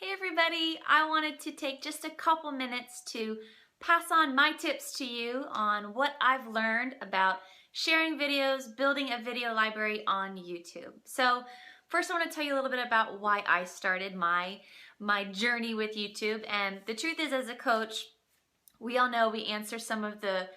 Hey everybody, I wanted to take just a couple minutes to pass on my tips to you on what I've learned about sharing videos, building a video library on YouTube. So first I want to tell you a little bit about why I started my journey with YouTube. And the truth is, as a coach, we all know we answer some of the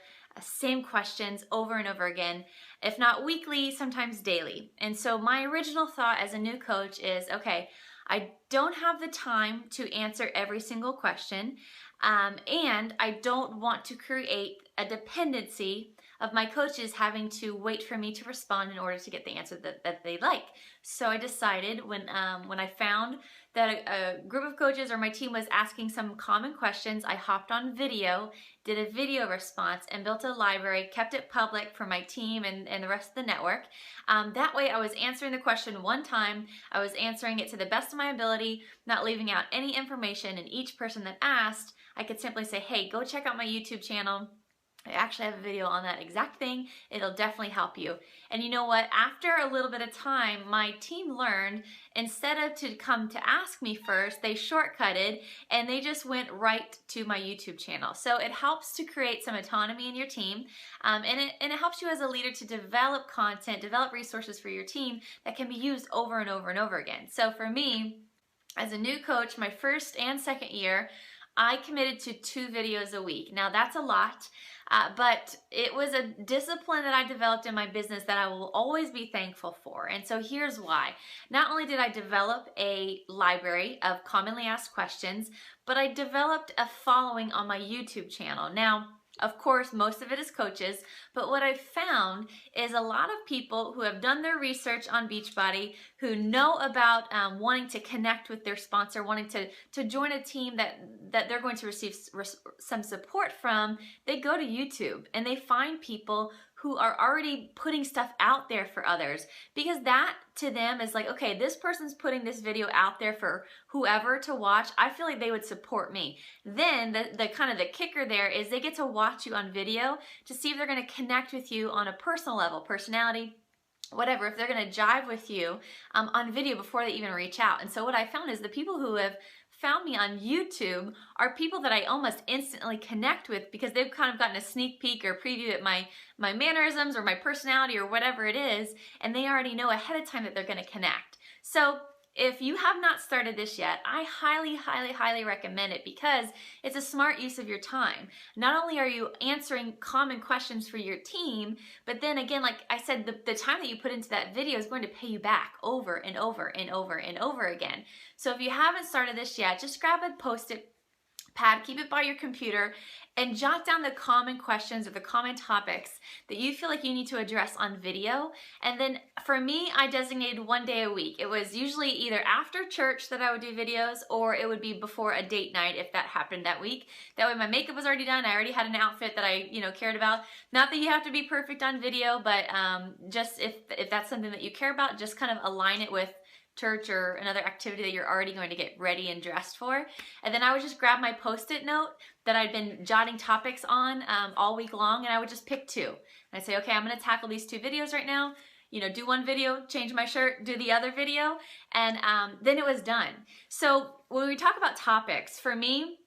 same questions over and over again, if not weekly, sometimes daily. And so my original thought as a new coach is, okay, I don't have the time to answer every single question, and I don't want to create a dependency of my coaches having to wait for me to respond in order to get the answer that they like. So I decided when I found that a group of coaches or my team was asking some common questions, I hopped on video, did a video response, and built a library, kept it public for my team and the rest of the network. That way I was answering the question one time, I was answering it to the best of my ability, not leaving out any information, and each person that asked, I could simply say, hey, go check out my YouTube channel. I actually have a video on that exact thing. It'll definitely help you. And you know what? After a little bit of time, my team learned instead of to come to ask me first, they shortcutted and they just went right to my YouTube channel. So it helps to create some autonomy in your team, and it helps you as a leader to develop content, develop resources for your team that can be used over and over and over again. So for me, as a new coach, my first and second year, I committed to 2 videos a week. Now that's a lot. But it was a discipline that I developed in my business that I will always be thankful for. And so here's why. Not only did I develop a library of commonly asked questions, but I developed a following on my YouTube channel. Now, of course, most of it is coaches, but what I've found is a lot of people who have done their research on Beachbody, who know about wanting to connect with their sponsor, wanting to join a team that they're going to receive some support from, they go to YouTube and they find people who are already putting stuff out there for others, because that to them is like, okay, this person's putting this video out there for whoever to watch. I feel like they would support me. Then the kind of the kicker there is they get to watch you on video to see if they're going to connect with you on a personal level, personality, whatever, if they're going to jive with you on video before they even reach out. And so what I found is the people who have found me on YouTube are people that I almost instantly connect with because they've kind of gotten a sneak peek or preview at my mannerisms or my personality or whatever it is, and they already know ahead of time that they're going to connect. So if you have not started this yet, I highly, highly, highly recommend it because it's a smart use of your time. Not only are you answering common questions for your team, but then again, like I said, the time that you put into that video is going to pay you back over and over and over and over again. So if you haven't started this yet, just grab a Post-it pad, keep it by your computer, and jot down the common questions or the common topics that you feel like you need to address on video. And then for me, I designated 1 day a week. It was usually either after church that I would do videos, or it would be before a date night if that happened that week. That way my makeup was already done. I already had an outfit that I cared about. Not that you have to be perfect on video, but just if that's something that you care about, just kind of align it with church or another activity that you're already going to get ready and dressed for. And then I would just grab my Post-it note that I'd been jotting topics on all week long, and I would just pick 2. And I'd say, okay, I'm going to tackle these 2 videos right now. Do one video, change my shirt, do the other video, and then it was done. So when we talk about topics, for me,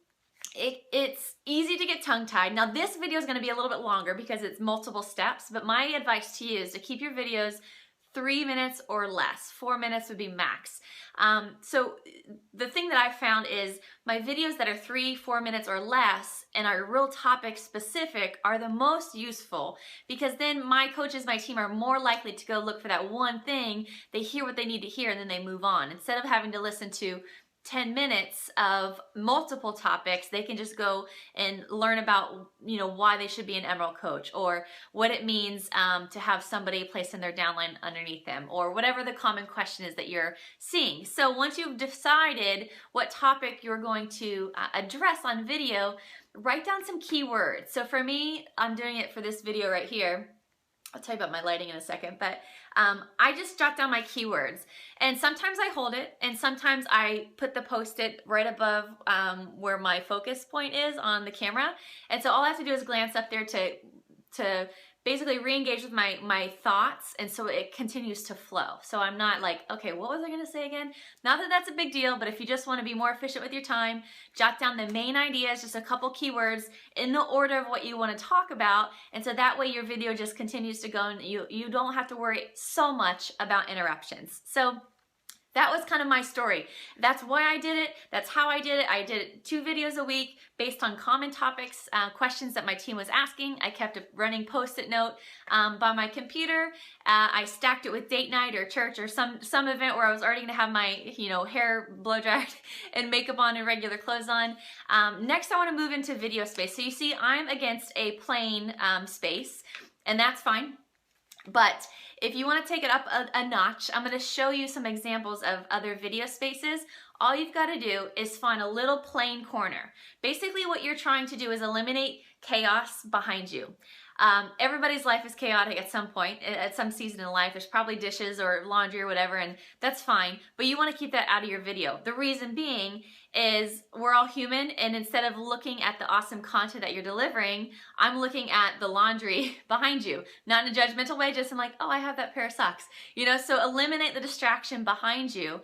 it's easy to get tongue-tied. Now this video is going to be a little bit longer because it's multiple steps, but my advice to you is to keep your videos 3 minutes or less. 4 minutes would be max. So the thing that I found is my videos that are 3-4 minutes or less and are real topic specific are the most useful, because then my coaches, my team are more likely to go look for that one thing. They hear what they need to hear and then they move on. Instead of having to listen to 10 minutes of multiple topics, they can just go and learn about, why they should be an Emerald coach, or what it means to have somebody placed in their downline underneath them, or whatever the common question is that you're seeing. So once you've decided what topic you're going to address on video, write down some keywords. So for me, I'm doing it for this video right here. I'll tell you about my lighting in a second, but I just jot down my keywords, and sometimes I hold it, and sometimes I put the Post-it right above where my focus point is on the camera, and so all I have to do is glance up there to basically re-engage with my thoughts, and so it continues to flow. So I'm not like, okay, what was I gonna say again? Not that that's a big deal, but if you just wanna be more efficient with your time, jot down the main ideas, just a couple keywords in the order of what you wanna talk about, and so that way your video just continues to go and you don't have to worry so much about interruptions. So that was kind of my story. That's why I did it. That's how I did it. I did 2 videos a week based on common topics, questions that my team was asking. I kept a running Post-it note by my computer. I stacked it with date night or church or some event where I was already gonna have my hair blow dried and makeup on and regular clothes on. Next, I want to move into video space. So you see, I'm against a plain space, and that's fine. But if you want to take it up a notch, I'm going to show you some examples of other video spaces. All you've got to do is find a little plain corner. Basically what you're trying to do is eliminate chaos behind you. Everybody's life is chaotic at some point, at some season in life. There's probably dishes or laundry or whatever, and that's fine, but you want to keep that out of your video. The reason being is we're all human, and instead of looking at the awesome content that you're delivering, I'm looking at the laundry behind you. Not in a judgmental way, just I'm like, oh, I have that pair of socks. So eliminate the distraction behind you.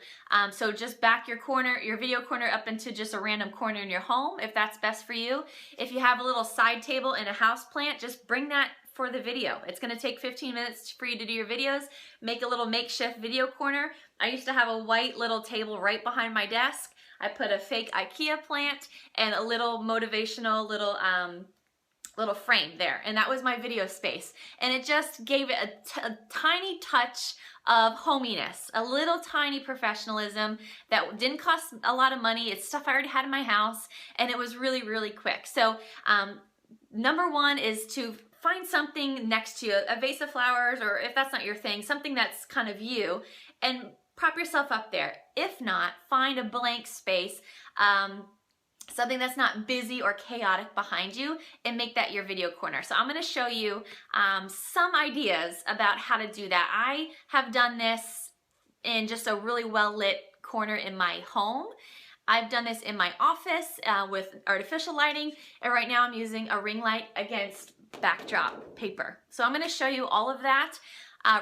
So just back your video corner up into just a random corner in your home, if that's best for you. If you have a little side table in a house plant, just bring that for the video. It's gonna take 15 minutes for you to do your videos. Make a little makeshift video corner. I used to have a white little table right behind my desk. I put a fake IKEA plant and a little motivational little frame there, and that was my video space, and it just gave it a tiny touch of hominess, a little tiny professionalism that didn't cost a lot of money. It's stuff I already had in my house, and it was really, really quick. So number one is to find something next to you, a vase of flowers, or if that's not your thing, something that's kind of you, and prop yourself up there. If not, find a blank space, something that's not busy or chaotic behind you, and make that your video corner. So I'm going to show you some ideas about how to do that. I have done this in just a really well lit corner in my home. I've done this in my office with artificial lighting, and right now I'm using a ring light against backdrop paper. So I'm going to show you all of that.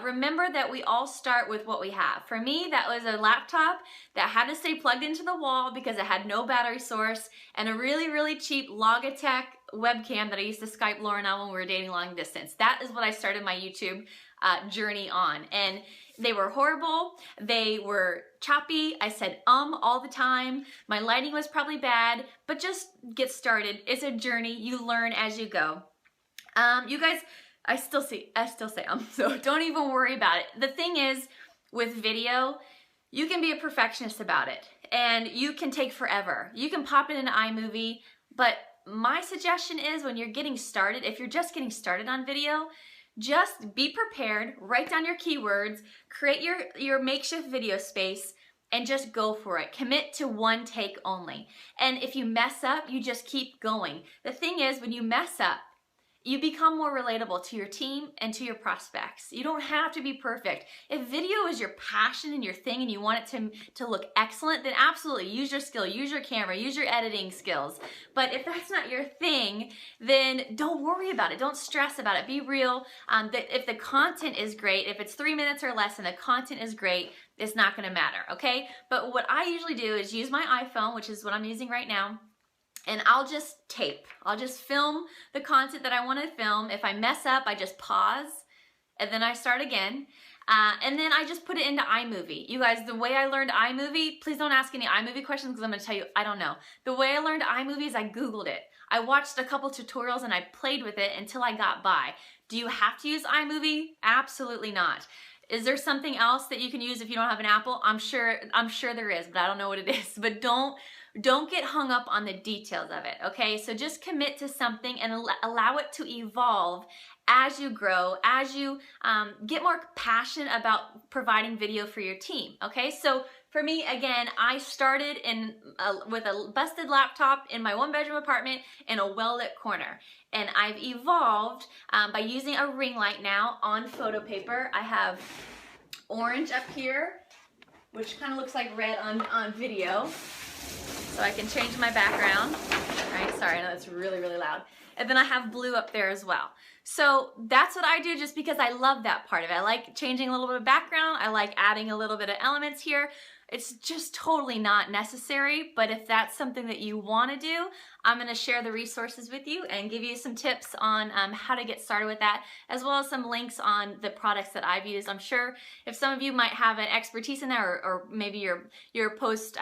Remember that we all start with what we have. For me, that was a laptop that had to stay plugged into the wall because it had no battery source, and a really, really cheap Logitech webcam that I used to Skype Lauren on when we were dating long distance. That is what I started my YouTube journey on. And they were horrible. They were choppy. I said all the time. My lighting was probably bad, but just get started. It's a journey. You learn as you go. You guys, I still say so don't even worry about it. The thing is, with video, you can be a perfectionist about it, and you can take forever. You can pop it into iMovie, but my suggestion is when you're getting started, if you're just getting started on video, just be prepared, write down your keywords, create your makeshift video space, and just go for it. Commit to one take only. And if you mess up, you just keep going. The thing is, when you mess up, you become more relatable to your team and to your prospects. You don't have to be perfect. If video is your passion and your thing and you want it to look excellent, then absolutely use your skill, use your camera, use your editing skills. But if that's not your thing, then don't worry about it. Don't stress about it. Be real. If the content is great, if it's 3 minutes or less and the content is great, it's not gonna matter, okay? But what I usually do is use my iPhone, which is what I'm using right now, and I'll just tape. I'll just film the content that I want to film. If I mess up, I just pause, and then I start again. And then I just put it into iMovie. You guys, the way I learned iMovie, please don't ask any iMovie questions because I'm going to tell you, I don't know. The way I learned iMovie is I Googled it. I watched a couple tutorials and I played with it until I got by. Do you have to use iMovie? Absolutely not. Is there something else that you can use if you don't have an Apple? I'm sure there is, but I don't know what it is. But don't get hung up on the details of it, okay? So just commit to something and allow it to evolve as you grow, as you get more passionate about providing video for your team, okay? So for me, again, I started with a busted laptop in my one-bedroom apartment in a well-lit corner. And I've evolved by using a ring light now on photo paper. I have orange up here, which kind of looks like red on video. So I can change my background, right? Sorry, I know that's really, really loud. And then I have blue up there as well. So that's what I do just because I love that part of it. I like changing a little bit of background. I like adding a little bit of elements here. It's just totally not necessary, but if that's something that you want to do, I'm going to share the resources with you and give you some tips on how to get started with that, as well as some links on the products that I've used. I'm sure if some of you might have an expertise in there, or maybe your post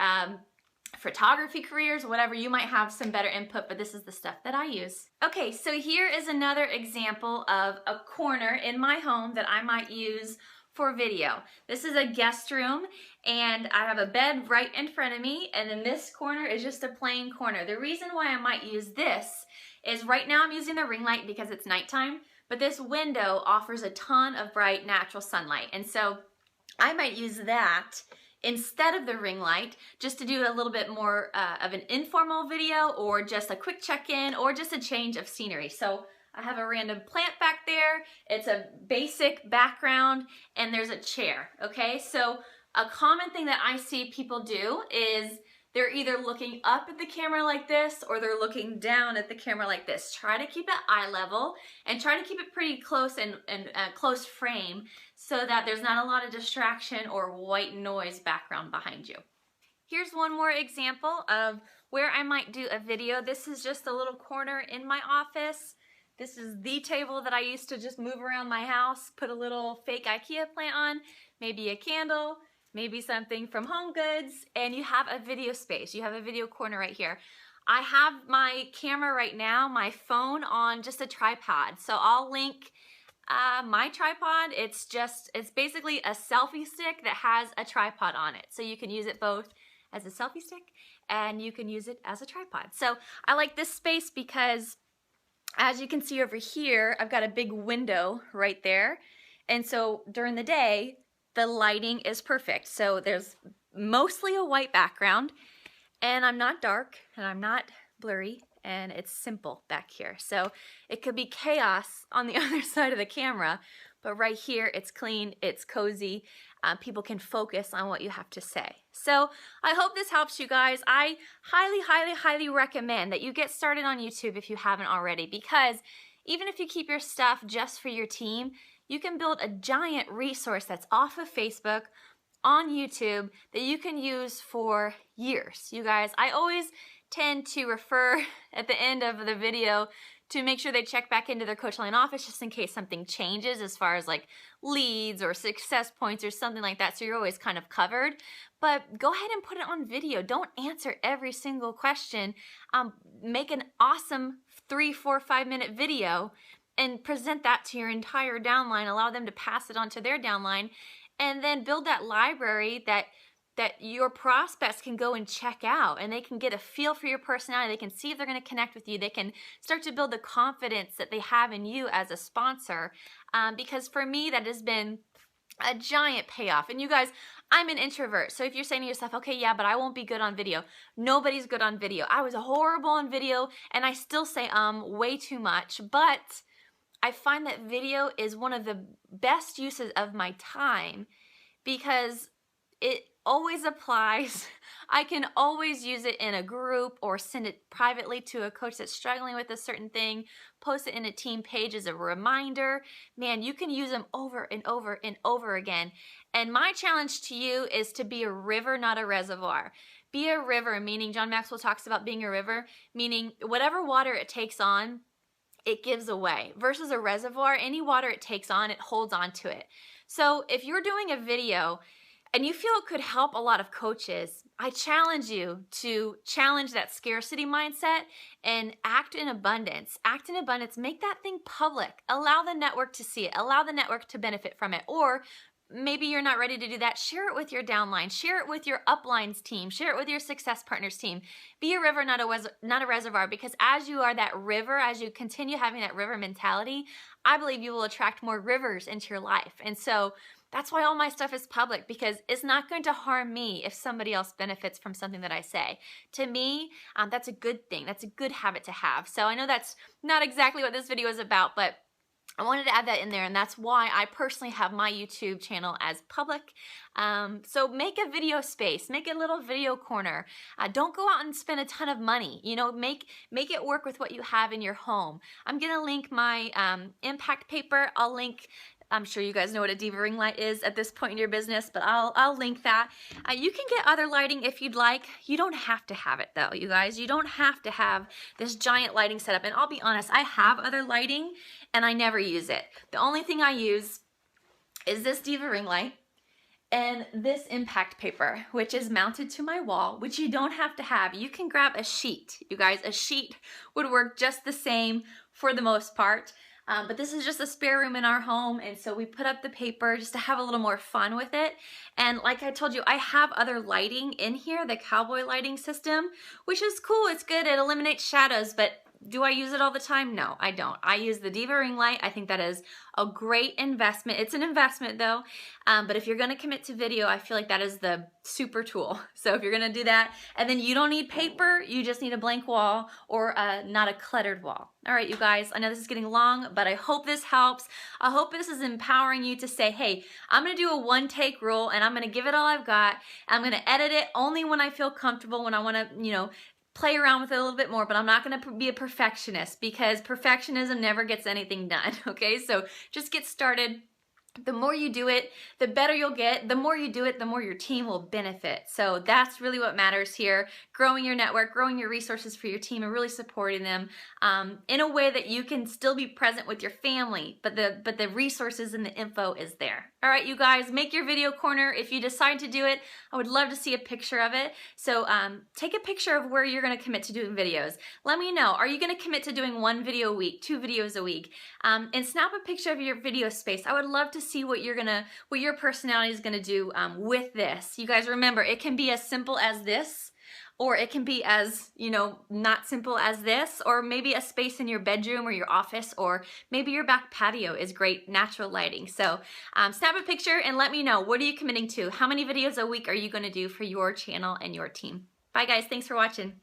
photography careers, whatever, you might have some better input, but this is the stuff that I use. Okay, so here is another example of a corner in my home that I might use for video. This is a guest room, and I have a bed right in front of me, and then this corner is just a plain corner. The reason why I might use this is right now I'm using the ring light because it's nighttime, but this window offers a ton of bright natural sunlight, and so I might use that instead of the ring light, just to do a little bit more of an informal video, or just a quick check-in, or just a change of scenery. So I have a random plant back there, it's a basic background, and there's a chair, okay? So a common thing that I see people do is they're either looking up at the camera like this, or they're looking down at the camera like this. Try to keep it eye level, and try to keep it pretty close and close frame, so that there's not a lot of distraction or white noise background behind you. Here's one more example of where I might do a video. This is just a little corner in my office. This is the table that I used to just move around my house, put a little fake IKEA plant on, maybe a candle, maybe something from Home Goods, and you have a video space. You have a video corner right here. I have my camera right now, my phone, on just a tripod. So I'll link my tripod. It's basically a selfie stick that has a tripod on it. So you can use it both as a selfie stick and you can use it as a tripod. So I like this space because, as you can see over here, I've got a big window right there. And so during the day, the lighting is perfect. So there's mostly a white background, and I'm not dark and I'm not blurry, and it's simple back here. So it could be chaos on the other side of the camera, but right here it's clean, it's cozy. People can focus on what you have to say. So I hope this helps you guys. I highly, highly, highly recommend that you get started on YouTube if you haven't already, because even if you keep your stuff just for your team, you can build a giant resource that's off of Facebook on YouTube that you can use for years. You guys, I always tend to refer at the end of the video to make sure they check back into their Coach Line office just in case something changes as far as like leads or success points or something like that, so you're always kind of covered. But go ahead and put it on video. Don't answer every single question. Make an awesome 3, 4, 5 minute video and present that to your entire downline. Allow them to pass it on to their downline, and then build that library that your prospects can go and check out, and they can get a feel for your personality. They can see if they're going to connect with you. They can start to build the confidence that they have in you as a sponsor, because for me that has been a giant payoff. And you guys, I'm an introvert, so if you're saying to yourself, okay, yeah, but I won't be good on video. Nobody's good on video. I was horrible on video, and I still say way too much, but I find that video is one of the best uses of my time because it always applies. I can always use it in a group or send it privately to a coach that's struggling with a certain thing, post it in a team page as a reminder. Man, you can use them over and over and over again. And my challenge to you is to be a river, not a reservoir. Be a river, meaning John Maxwell talks about being a river, meaning whatever water it takes on, it gives away. Versus a reservoir, any water it takes on, it holds on to it. So if you're doing a video and you feel it could help a lot of coaches, I challenge you to challenge that scarcity mindset and act in abundance. Act in abundance, make that thing public. Allow the network to see it. Allow the network to benefit from it. Or maybe you're not ready to do that. Share it with your downline. Share it with your uplines team. Share it with your success partners team. Be a river, not a reservoir, because as you are that river, as you continue having that river mentality, I believe you will attract more rivers into your life. And so that's why all my stuff is public, because it's not going to harm me if somebody else benefits from something that I say. To me, that's a good thing. That's a good habit to have. So I know that's not exactly what this video is about, but I wanted to add that in there, and that's why I personally have my YouTube channel as public. So make a video space, make a little video corner. Don't go out and spend a ton of money. You know, make it work with what you have in your home. I'm gonna link my impact paper. I'll link. I'm sure you guys know what a diva ring light is at this point in your business, but I'll link that. You can get other lighting if you'd like. You don't have to have it though, you guys. You don't have to have this giant lighting setup. And I'll be honest, I have other lighting and I never use it. The only thing I use is this diva ring light and this impact paper, which is mounted to my wall, which you don't have to have. You can grab a sheet, you guys. A sheet would work just the same for the most part. But this is just a spare room in our home, and so we put up the paper just to have a little more fun with it. And like I told you, I have other lighting in here, the cowboy lighting system, which is cool. It's good. It eliminates shadows, but do I use it all the time? No, I don't. I use the diva ring light. I think that is a great investment. It's an investment though, but if you're gonna commit to video, I feel like that is the super tool. So if you're gonna do that, and then you don't need paper, you just need a blank wall or not a cluttered wall. All right, you guys, I know this is getting long, but I hope this helps. I hope this is empowering you to say, hey, I'm gonna do a one-take rule and I'm gonna give it all I've got. I'm gonna edit it only when I feel comfortable, when I wanna, you know, play around with it a little bit more, but I'm not going to be a perfectionist because perfectionism never gets anything done, okay? So just get started. The more you do it, the better you'll get. The more you do it, the more your team will benefit. So that's really what matters here. Growing your network, growing your resources for your team, and really supporting them in a way that you can still be present with your family, but the resources and the info is there. All right, you guys, make your video corner. If you decide to do it, I would love to see a picture of it. So take a picture of where you're going to commit to doing videos. Let me know. Are you going to commit to doing 1 video a week, 2 videos a week? And snap a picture of your video space. I would love to see what your personality is gonna do with this. You guys remember, it can be as simple as this, or it can be as, you know, not simple as this, or maybe a space in your bedroom or your office, or maybe your back patio is great natural lighting. So snap a picture and let me know, what are you committing to? How many videos a week are you gonna do for your channel and your team? Bye guys, thanks for watching.